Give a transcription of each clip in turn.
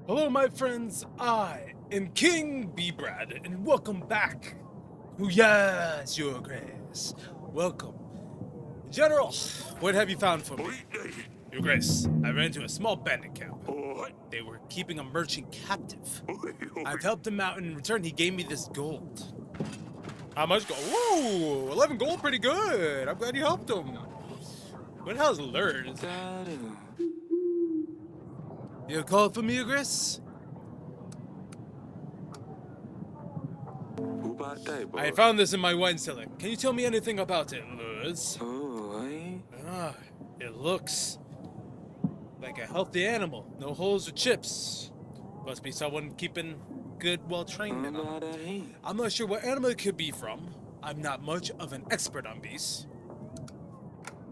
Hello, my friends. I am King B-Brad, and welcome back. Oh, yes, Your Grace. Welcome. General, what have you found for me? Your Grace, I ran into a small bandit camp. They were keeping a merchant captive. I've helped him out, and in return, he gave me this gold. How much gold? Whoa, 11 gold, pretty good. I'm glad you helped him. What the hell's Lord? You called for me, Your Grace? I found this in my wine cellar. Can you tell me anything about it, Lurs? It looks like a healthy animal. No holes or chips. Must be someone keeping good, well-trained in them. I'm not sure what animal it could be from. I'm not much of an expert on beasts.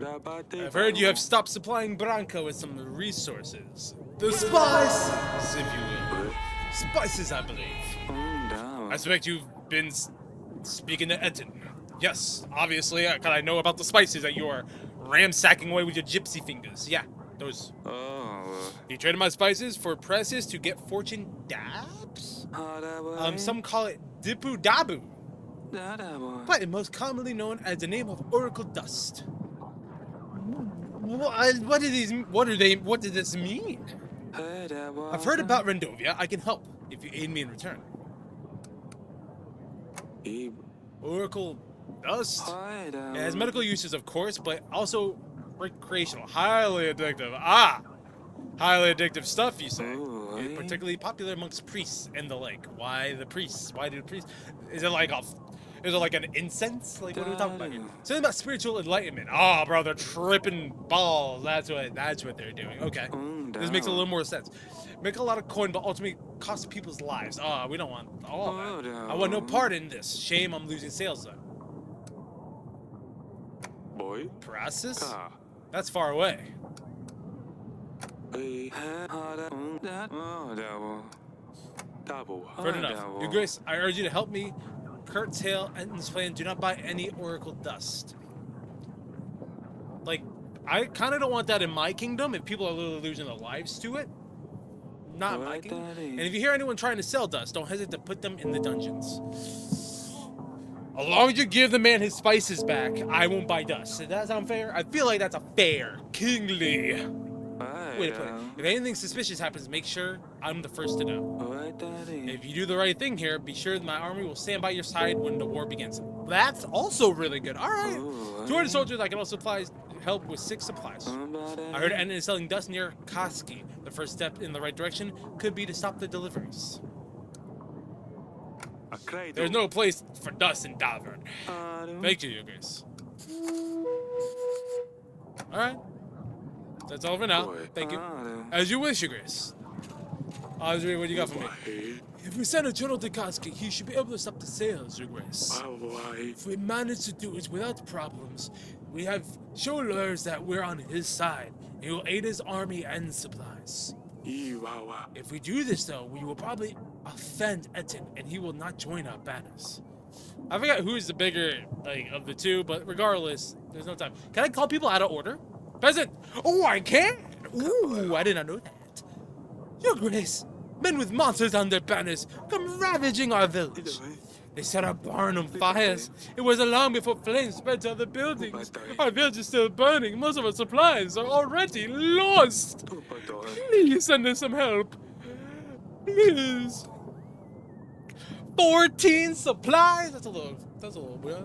I've heard you have stopped supplying Branco with some resources. The spices, if you will. Spices, I believe. I suspect you've been speaking to Etton. Yes, obviously, because I know about the spices that you are ransacking away with your gypsy fingers. Yeah, those. You traded my spices for presses to get fortune dabs? Some call it Dipu Dabu, but it's most commonly known as the name of Oracle Dust. What does this mean? I've heard about Rendovia. I can help if you aid me in return. Oracle Dust? It has medical uses, of course, but also recreational. Highly addictive. Highly addictive stuff, you say. It's particularly popular amongst priests and the like. Why the priests? Why do the priests? Is it like an incense? Like, what are we talking about here? Something about spiritual enlightenment. Oh, bro, they're tripping balls. That's what they're doing. Okay. This makes a little more sense. Make a lot of coin, but ultimately cost people's lives. We don't want all that. I want no part in this. Shame I'm losing sales, though. Parasis? That's far away. Fair enough. Your Grace, I urge you to help me curtail Etton's plan. Do not buy any Oracle Dust. Like, I kind of don't want that in my kingdom if people are literally losing their lives to it. Not my kingdom. And if you hear anyone trying to sell dust, don't hesitate to put them in the dungeons. As long as you give the man his spices back, I won't buy dust. Does that sound fair? I feel like that's a fair, kingly way to put it. If anything suspicious happens, make sure I'm the first to know. If you do the right thing here, be sure my army will stand by your side when the war begins. That's also really good. All right. 200 soldiers. I can also help with 6 supplies. I heard Etton is selling dust near Koski. The first step in the right direction could be to stop the deliveries. There's no place for dust in Davern. Thank you, Your Grace. All right. That's all for now. Thank you. As you wish, Your Grace. Audrey, what do you got for me? If we send a journal to Koski, he should be able to stop the sales, Your Grace. If we manage to do it without problems, we have shown Lurs that we're on his side. He will aid his army and supplies. If we do this, though, we will probably offend Etton, and he will not join our banners. I forgot who's the bigger, of the two, but regardless, there's no time. Can I call people out of order? Peasant! Oh, I can! Ooh, I did not know that. Your Grace, men with monsters on their banners come ravaging our village. They set our barn on fires. It wasn't long before flames spread to other buildings. Our village is still burning. Most of our supplies are already lost. Please send us some help. Please. 14 supplies? That's a little weird.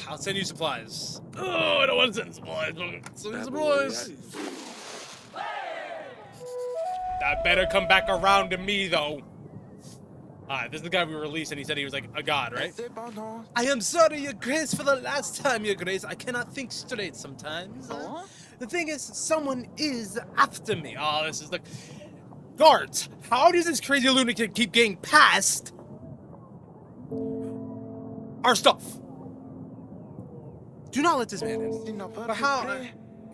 I'll send you supplies. Oh, I don't want to send supplies. Send supplies. That better come back around to me, though. Alright, this is the guy we released, and he said he was like a god, right? I am sorry, Your Grace, for the last time, Your Grace. I cannot think straight sometimes. The thing is, someone is after me. Oh, this is like... Guards, how does this crazy lunatic keep getting past our stuff? Do not let this man in. But how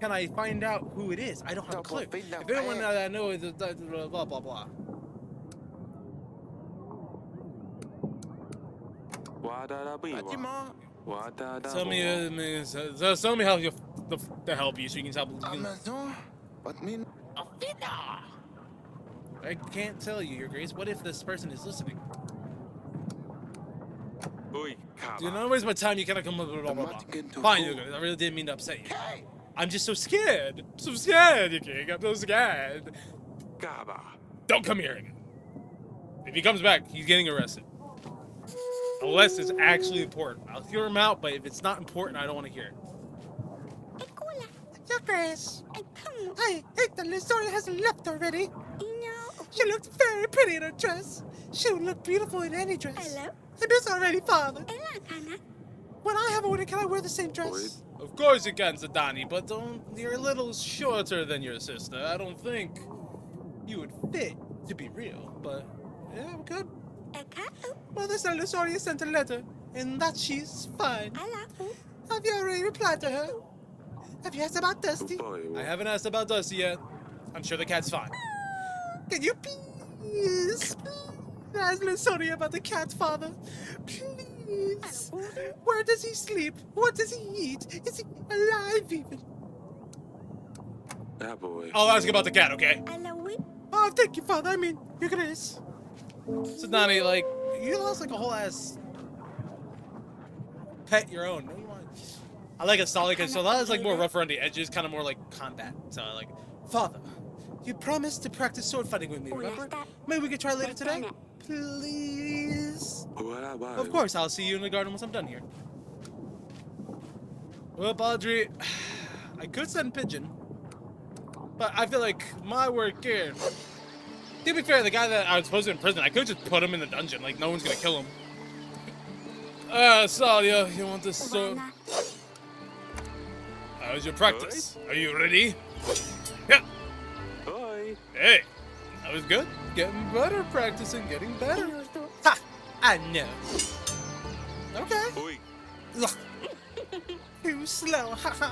can I find out who it is? I don't have a clue. If anyone that I know is blah, blah, blah. Tell me how to help you, so you can stop. I can't tell you, Your Grace. What if this person is listening? Do not waste my time. You cannot come. Blah, blah, blah, blah. Fine, Your Grace. I really didn't mean to upset you. I'm just so scared. So scared, you king. I'm so scared. Don't come here again. If he comes back, he's getting arrested. Unless it's actually important. I'll hear him out, but if it's not important, I don't want to hear it. Your Grace, I think the Lizoria hasn't left already. She looked very pretty in her dress. She would look beautiful in any dress. Hello? And it's already, Father. When I have a wedding, can I wear the same dress? Of course you can, Sadani, but you're a little shorter than your sister. I don't think you would fit, to be real, but yeah, we could. Mother said Lizoria sent a letter, and that she's fine. Have you already replied to her? Have you asked about Dusty? I haven't asked about Dusty yet. I'm sure the cat's fine. Can you please ask Lizoria about the cat, Father? Please. Where does he sleep? What does he eat? Is he alive even? I'll ask about the cat, okay? Oh, thank you, Father. I mean, Your Grace. So, Nani, like, you lost like a whole ass pet your own. No, you want? I like a solid, because so that is like more rough around the edges, kind of more like combat. So, like, Father, you promised to practice sword fighting with me, remember? Maybe we could try later today? Please? Of course, I'll see you in the garden once I'm done here. Well, Audrey, I could send Pigeon, but I feel like my work here. To be fair, the guy that I was supposed to imprison, I could just put him in the dungeon. Like, no one's gonna kill him. Salia, you want this sword? How's your practice? Are you ready? Yeah. Hey, that was good. Getting better, practicing, getting better. Ha! I know. Okay. Too slow. Haha.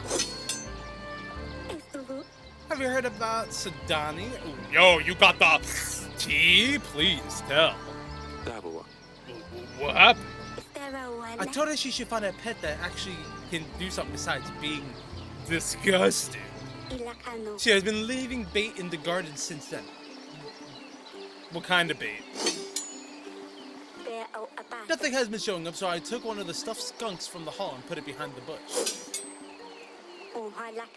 Have you heard about Sadani? Ooh, yo, you got the tea? Please tell. What happened? I told her she should find a pet that actually can do something besides being disgusting. She has been leaving bait in the garden since then. What kind of bait? Nothing has been showing up, so I took one of the stuffed skunks from the hall and put it behind the bush.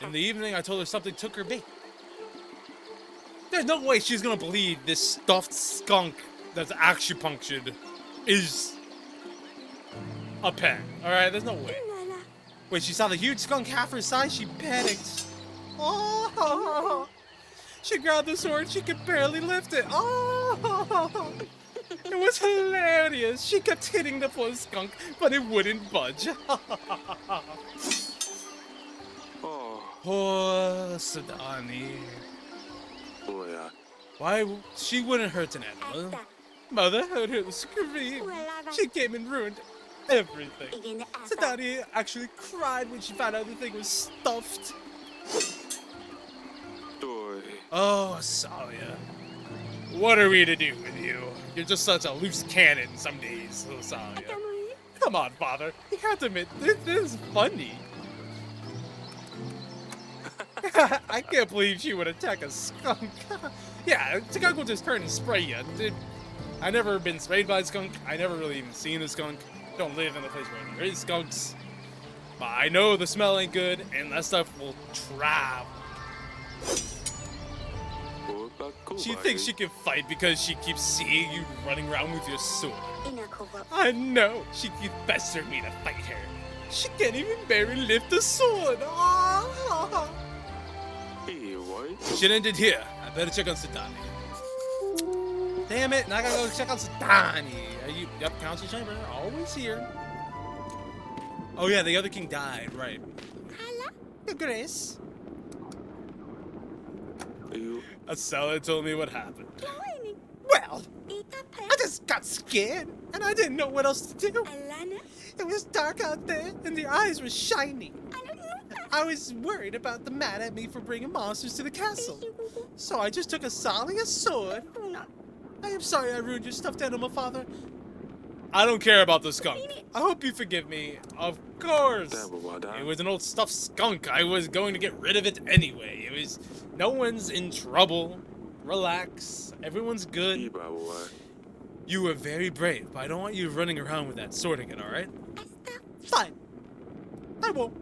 In the evening, I told her something took her bait. There's no way she's gonna believe this stuffed skunk that's acupunctured is a pet. Alright, there's no way. When she saw the huge skunk half her size, she panicked. Oh! She grabbed the sword, she could barely lift it. Oh! It was hilarious. She kept hitting the poor skunk, but it wouldn't budge. Poor Sadani. Why? She wouldn't hurt an animal. Mother heard her scream. She came and ruined everything. Sadani actually cried when she found out the thing was stuffed. Oh, Salia. What are we to do with you? You're just such a loose cannon some days, little Salia. Come on, Father. You have to admit, this is funny. I can't believe she would attack a skunk. Yeah, a skunk will just turn and spray you. I never been sprayed by a skunk. I never really even seen a skunk. Don't live in a place where there is skunks. But I know the smell ain't good, and that stuff will travel. She thinks she can fight because she keeps seeing you running around with your sword. I know. She keeps pestering me to fight her. She can't even barely lift the sword. Oh. Shit ended here. I better check on Sadani. Damn it, now I gotta go check on Sadani. Yep, council chamber, always here. Oh yeah, the other king died, right. Your Grace. A seller told me what happened. Well, I just got scared, and I didn't know what else to do. It was dark out there, and the eyes were shiny. I was worried about them mad at me for bringing monsters to the castle. So I just took a sword. I am sorry I ruined your stuffed animal, Father. I don't care about the skunk. I hope you forgive me. Of course. It was an old stuffed skunk. I was going to get rid of it anyway. It was... No one's in trouble. Relax. Everyone's good. You were very brave, but I don't want you running around with that sword again, alright? Fine. I won't.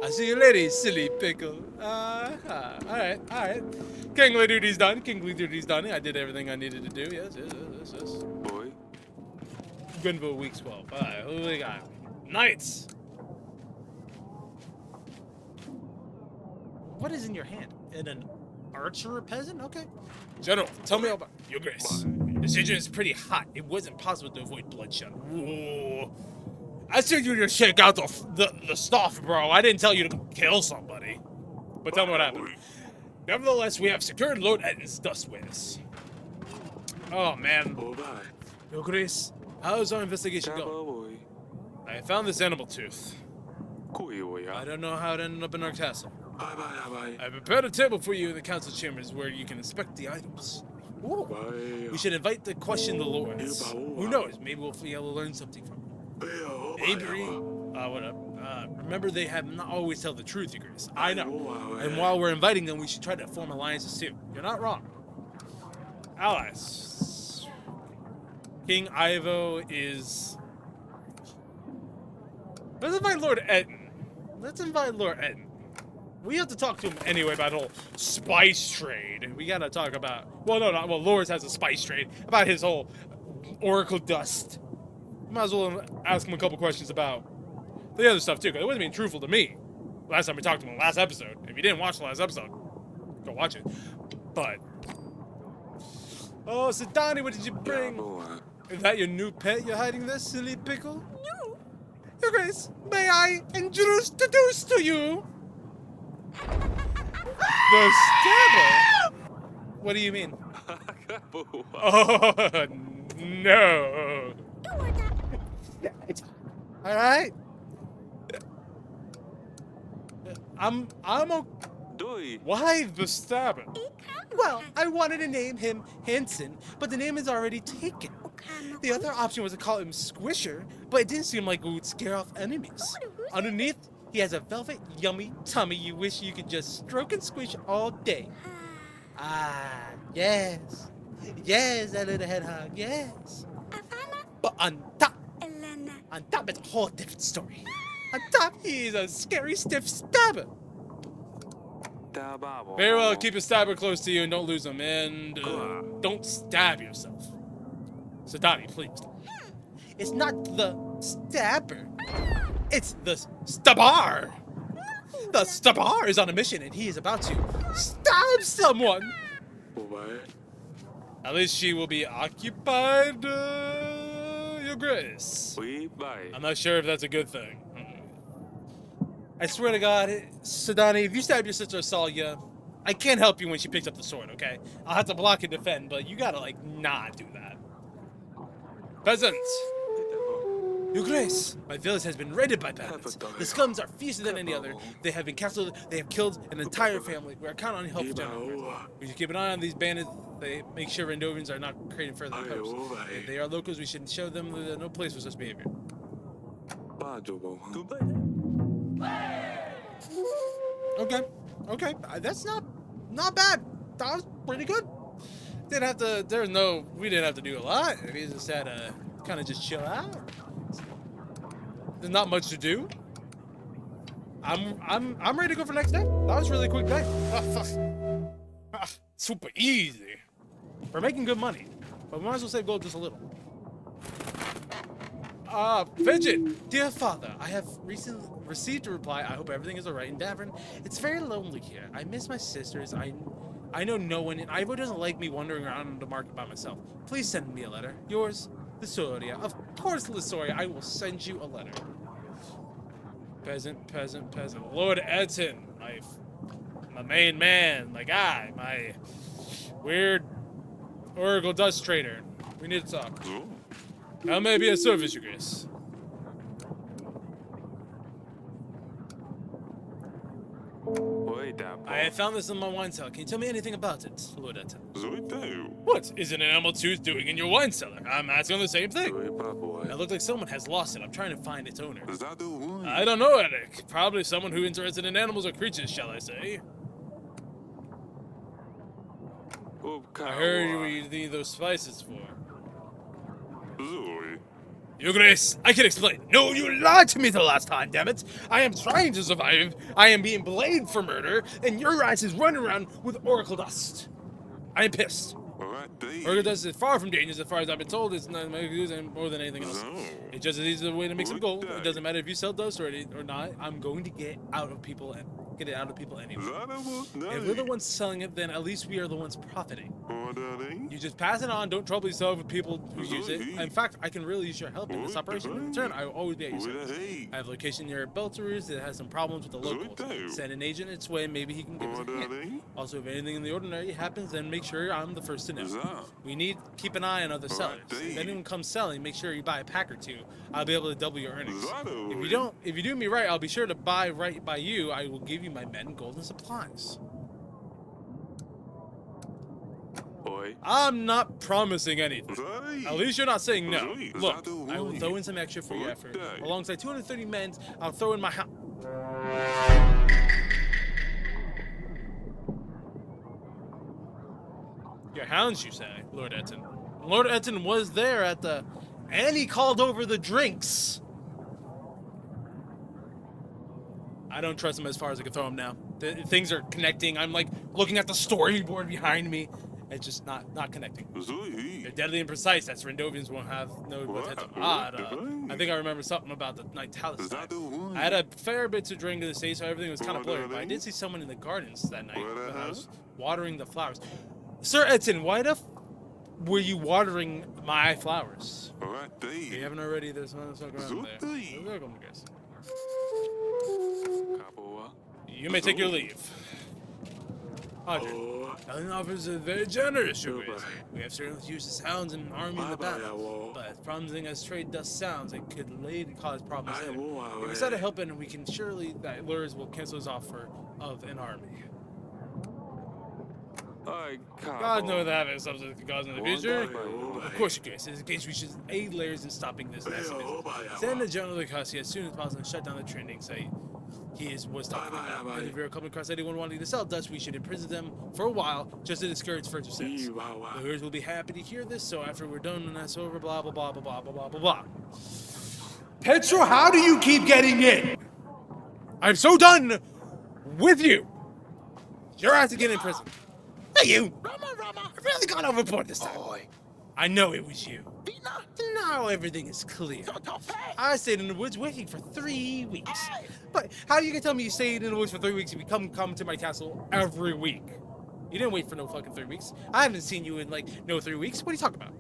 I'll see you later, silly pickle. Alright. Kingly duty's done. I did everything I needed to do. Yes. Boy. Grenville week 12. Alright, who we got? Knights! What is in your hand? An archer peasant? Okay. General, tell me about your grace. The situation is pretty hot. It wasn't possible to avoid bloodshed. Whoa. I said you to shake out the stuff, bro. I didn't tell you to kill somebody. But tell me what happened. Nevertheless, we have secured Lord Etton's dust wares. Oh, man. Your grace, how's our investigation going? I found this animal tooth. I don't know how it ended up in our castle. I prepared a table for you in the council chambers where you can inspect the items. Ooh. We should invite to question the lords. Who knows? Maybe we'll be able to learn something from them. Avery, remember they have not always tell the truth, Your Grace. I know. And while we're inviting them, we should try to form alliances too. You're not wrong. Allies. King Ivo is... Let's invite Lord Etton. We have to talk to him anyway about the whole spice trade. We gotta talk about... Well, Lords has a spice trade. About his whole oracle dust. Might as well ask him a couple questions about the other stuff too, because it wasn't being truthful to me last time we talked to him in the last episode. If you didn't watch the last episode, go watch it. But... Oh, Sidani, what did you bring? Is that your new pet you're hiding there, silly pickle? No. Your Grace, may I introduce to you the stabber? What do you mean? Oh, no. All right. I'm okay. Why the stabber? Well, I wanted to name him Hanson, but the name is already taken. The other option was to call him Squisher, but it didn't seem like it would scare off enemies. Underneath, he has a velvet, yummy tummy you wish you could just stroke and squish all day. Ah, yes. Yes, that little hedgehog, yes. But on top, it's a whole different story. On top, he's a scary, stiff stabber. Very well, keep a stabber close to you and don't lose him. And don't stab yourself. Sadani, please. It's not the stabber. It's the stabbar. The stabbar is on a mission and he is about to stab someone. At least she will be occupied, Your Grace. I'm not sure if that's a good thing. I swear to God, Sadani, if you stab your sister Salia, I can't help you when she picks up the sword, okay? I'll have to block and defend, but you gotta, like, not do that. Peasants! Your Grace, my village has been raided by bandits. The scums are fiercer than any other. They have been captured. They have killed an entire family. We are counting on your help, General. We should keep an eye on these bandits. They make sure Rendovans are not creating further posts. If they are locals, we should show them there's no place for such behavior. Okay. That's not bad. That was pretty good. We didn't have to do a lot. We just had to kind of just chill out. There's not much to do. I'm ready to go for next day. That was a really quick day. Super easy. We're making good money, but we might as well save gold just a little. Fidget, dear father, I have recently received a reply. I hope everything is alright in Davern. It's very lonely here. I miss my sisters. I know no one, and Ivo doesn't like me wandering around the market by myself. Please send me a letter. Yours, Lysoria. Of course, Lysoria, I will send you a letter. Peasant. Lord Etton, my main man, my guy, my weird Oracle dust trader. We need to talk. How may I be of service, Your Grace? I have found this in my wine cellar. Can you tell me anything about it, Lord Etton? What is an animal tooth doing in your wine cellar? I'm asking the same thing. It looks like someone has lost it. I'm trying to find its owner. I don't know, Uryk. Probably someone who interested in animals or creatures, shall I say. I heard what you need those spices for. Your Grace, I can explain. No, you lied to me the last time, damn it. I am trying to survive. I am being blamed for murder, and your ass is running around with oracle dust. I am pissed. Oracle dust is far from dangerous as far as I've been told. It's not more than anything else. It's just an easy way to make some gold. It doesn't matter if you sell dust or not. I'm going to get out of people and get it out of people anyway. If we're the ones selling it, then at least we are the ones profiting. You just pass it on. Don't trouble yourself with people who use it. In fact, I can really use your help in this operation. In return, I will always be at your service. I have a location near Belterus that has some problems with the locals. Send an agent its way. Maybe he can give us a hint. Also, if anything in the ordinary happens, then make sure I'm the first to know. We need to keep an eye on other sellers. If anyone comes selling, make sure you buy a pack or two. I'll be able to double your earnings. If you do me right, I'll be sure to buy right by you. I will give you my men golden supplies. I'm not promising anything. At least you're not saying no. Look, I will throw in some extra for your effort. Alongside 230 men, I'll throw in my hound. Your hounds, you say, Lord Etton. Lord Etton was there at the... And he called over the drinks. I don't trust him as far as I can throw him now. Things are connecting. I'm like looking at the storyboard behind me. It's just not connecting. They're deadly and precise. That's Rendovians won't have no potential. I think I remember something about the night Talus died. I had a fair bit to drink to the state, so everything was kind of blurry. But I did see someone in the gardens that night when I was watering the flowers. Sir Etton, why the were you watering my flowers? If you haven't already, there's one around there. You may take your leave. Alden offers a very generous, Your Grace. We have certainly used the sounds and army in the battle, but promising as trade dust sounds, it could later cause problems later. If we decide to help it, we can surely that lures will cancel his offer of an army. God knows that having something to cause in the future. Of course, Your Grace. In this case, we should aid layers in stopping this nasty business. Send the General Lucasi as soon as possible and shut down the trending site. He was talking about. And if you're coming across anyone wanting to sell dust, we should imprison them for a while just to discourage further sales. The herders will be happy to hear this, so after we're done and that's over, blah, blah, blah, blah, blah, blah, blah, blah. Petro, how do you keep getting in? I'm so done with you. You're out to get in prison. Hey, you! I've really gone overboard this time. I know it was you. Now everything is clear. I stayed in the woods waiting for 3 weeks. But how you can tell me you stayed in the woods for 3 weeks if you come to my castle every week? You didn't wait for no fucking 3 weeks. I haven't seen you in like no 3 weeks. What are you talking about?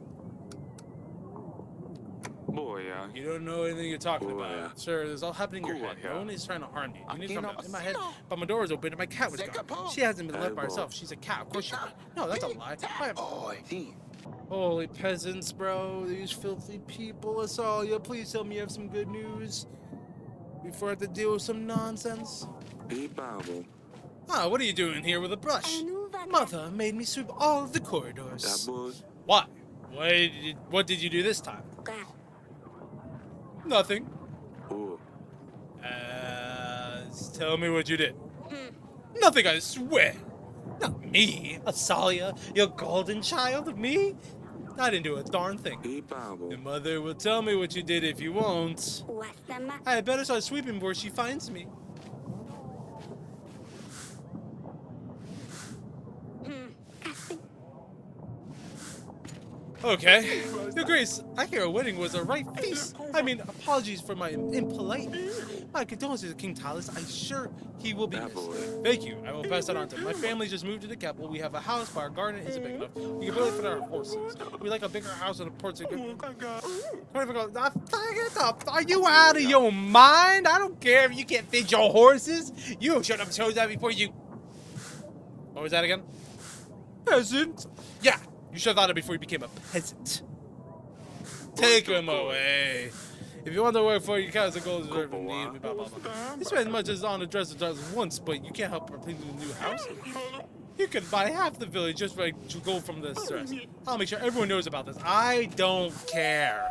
You don't know anything you're talking about. Sir, there's all happening in your head. No one is trying to harm you. You need to come down. In my head, but my door is open and my cat was gone. She hasn't been left by herself. She's a cat. Of course she would. No, that's a lie. Holy peasants, bro. These filthy people. Asalia, please tell me you have some good news before I have to deal with some nonsense. What are you doing here with a brush? Mother made me sweep all of the corridors. Why? What did you do this time? Nothing. Tell me what you did. Nothing, I swear. Not me, Asalia, your golden child. Me? I didn't do a darn thing. Your mother will tell me what you did if you won't. I had better start sweeping before she finds me. Okay. Your Grace, I hear a wedding was a right feast. I mean, apologies for my impoliteness. My condolences to King Talus. I'm sure he will be missed. Thank you. I will pass that on to him. My family just moved to the capital. We have a house, but our garden isn't big enough. We can barely fit our horses. We like a bigger house and a porch. Are you out of your mind? I don't care if you can't fit your horses. You should have chose that before you... What was that again? Peasant? Yeah. You should have thought it before you became a peasant. Take him away. If you want to work for your council goals, deserve indeed. Blah, blah, blah. You spend as much as on a dresser does once, but you can't help but clean the new house. You could buy half the village just for to go from the stress. I'll make sure everyone knows about this. I don't care.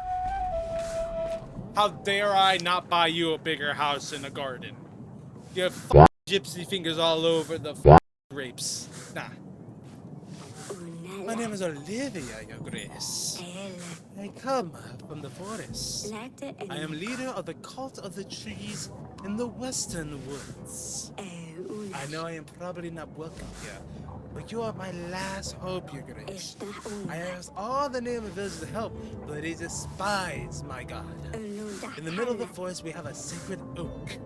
How dare I not buy you a bigger house and a garden? You have gypsy fingers all over the grapes. Nah. My name is Olivia, Your Grace. I come from the forest. I am leader of the cult of the trees in the western woods. I know I am probably not welcome here, but you are my last hope, Your Grace. I asked all the neighboring villagers to help, but they despise my god. In the middle of the forest, we have a sacred oak.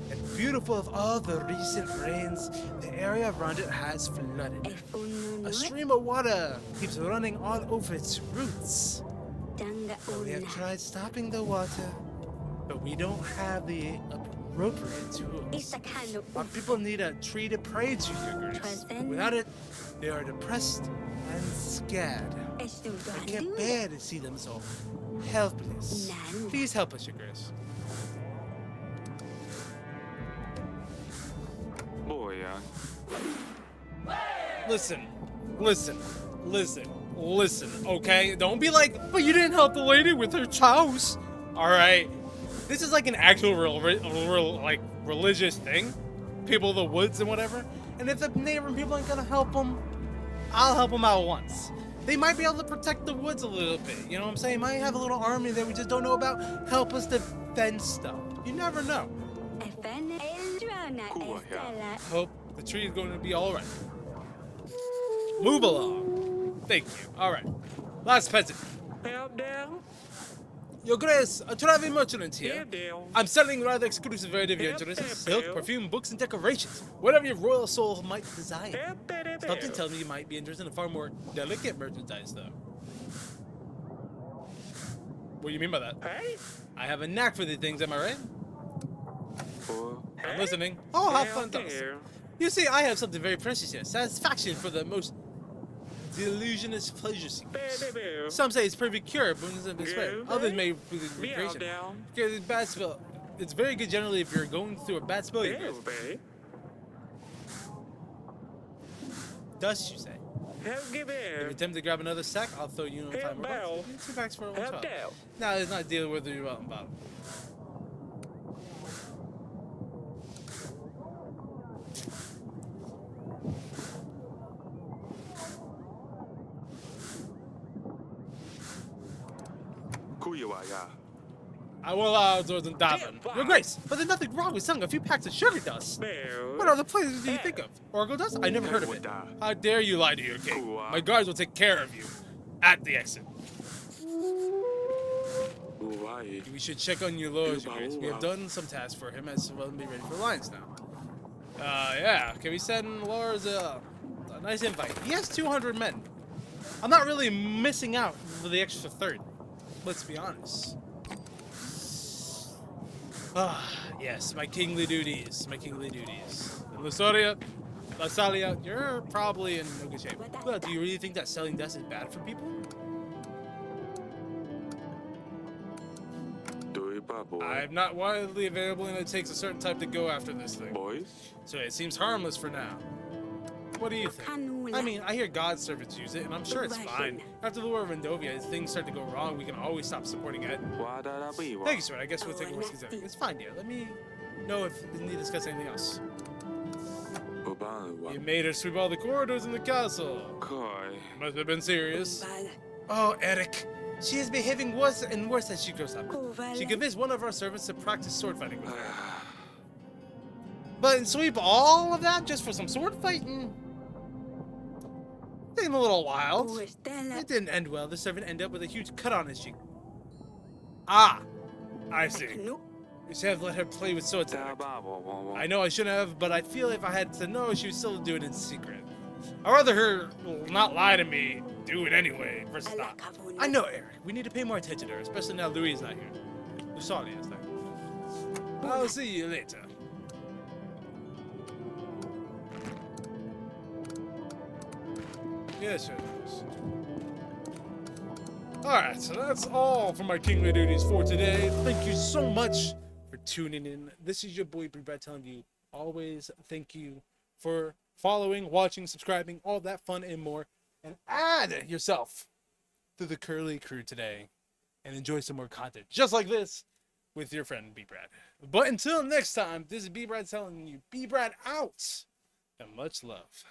And beautiful of all the recent rains, the area around it has flooded. A stream of water keeps running all over its roots. We have tried stopping the water, but we don't have the appropriate tools. Our people need a tree to pray to, Your Grace. Without it, they are depressed and scared. I can't bear to see them so helpless. Please help us, Your Grace. Listen, okay? Don't be like, but you didn't help the lady with her chows. Alright? This is like an actual real like religious thing. People of the woods and whatever. And if the neighboring people ain't gonna help them, I'll help them out once. They might be able to protect the woods a little bit. You know what I'm saying? Might have a little army that we just don't know about. Help us defend stuff. You never know. Hope the tree is going to be alright. Move along. Thank you. Alright. Last peasant. Your Grace, a traveling merchant here. I'm selling rather exclusive items of your interests. Silk, perfume, books, and decorations. Whatever your royal soul might desire. Something tells me you might be interested in far more delicate merchandise, though. What do you mean by that? I have a knack for these things, am I right? I'm listening. Oh, how fun does. You see, I have something very precious here. Satisfaction for the most delusionist pleasure seekers. Some say it's perfect cure, but it's this way. Others may be recreation. Because it's bad spell. It's very good generally if you're going through a bad spell. Dust, you say? If you attempt to grab another sack, I'll throw you in 5 more bucks. 2 packs for one shot. Now, it's not a deal whether you're out and about. I will allow outdoors and Davin. Your Grace, but there's nothing wrong with selling a few packs of sugar dust. What other places do you think of? Oracle dust? I never heard of it. How dare you lie to your king? My guards will take care of you. At the exit. We should check on your lord, Your Grace. We have done some tasks for him, as well be ready for alliance now. Yeah. Can we send Lord a nice invite? He has 200 men. I'm not really missing out for the extra third. Let's be honest. Yes, my kingly duties. And Lasalia, you're probably in no good shape. Well, do you really think that selling dust is bad for people? I'm not widely available, and it takes a certain type to go after this thing. So it seems harmless for now. What do you think? I mean, I hear God's servants use it, and I'm sure it's fine. After the War of Rendovia, if things start to go wrong, we can always stop supporting it. Thank you, sir. I guess we'll take a look at it. It's fine, dear. Let me know if we need to discuss anything else. You made her sweep all the corridors in the castle. Must have been serious. Oh, Uryk. She is behaving worse and worse as she grows up. She convinced one of our servants to practice sword fighting with her. But sweep all of that just for some sword fighting? Seemed a little wild. It didn't end well. The servant ended up with a huge cut on his cheek. Ah, I see. You should have let her play with swords. I know I shouldn't have, but I feel if I had to know, she would still do it in secret. I'd rather her not lie to me, do it anyway, versus not. I know, Uryk. We need to pay more attention to her, especially now Louis is not here. Lusalia is there. I'll see you later. Yes, sir. Alright, so that's all for my kingly duties for today. Thank you so much for tuning in. This is your boy B-Brad telling you always thank you for following, watching, subscribing, all that fun and more. And add yourself to the Curly crew today and enjoy some more content just like this with your friend B-Brad. But until next time, this is B-Brad telling you B-Brad out and much love.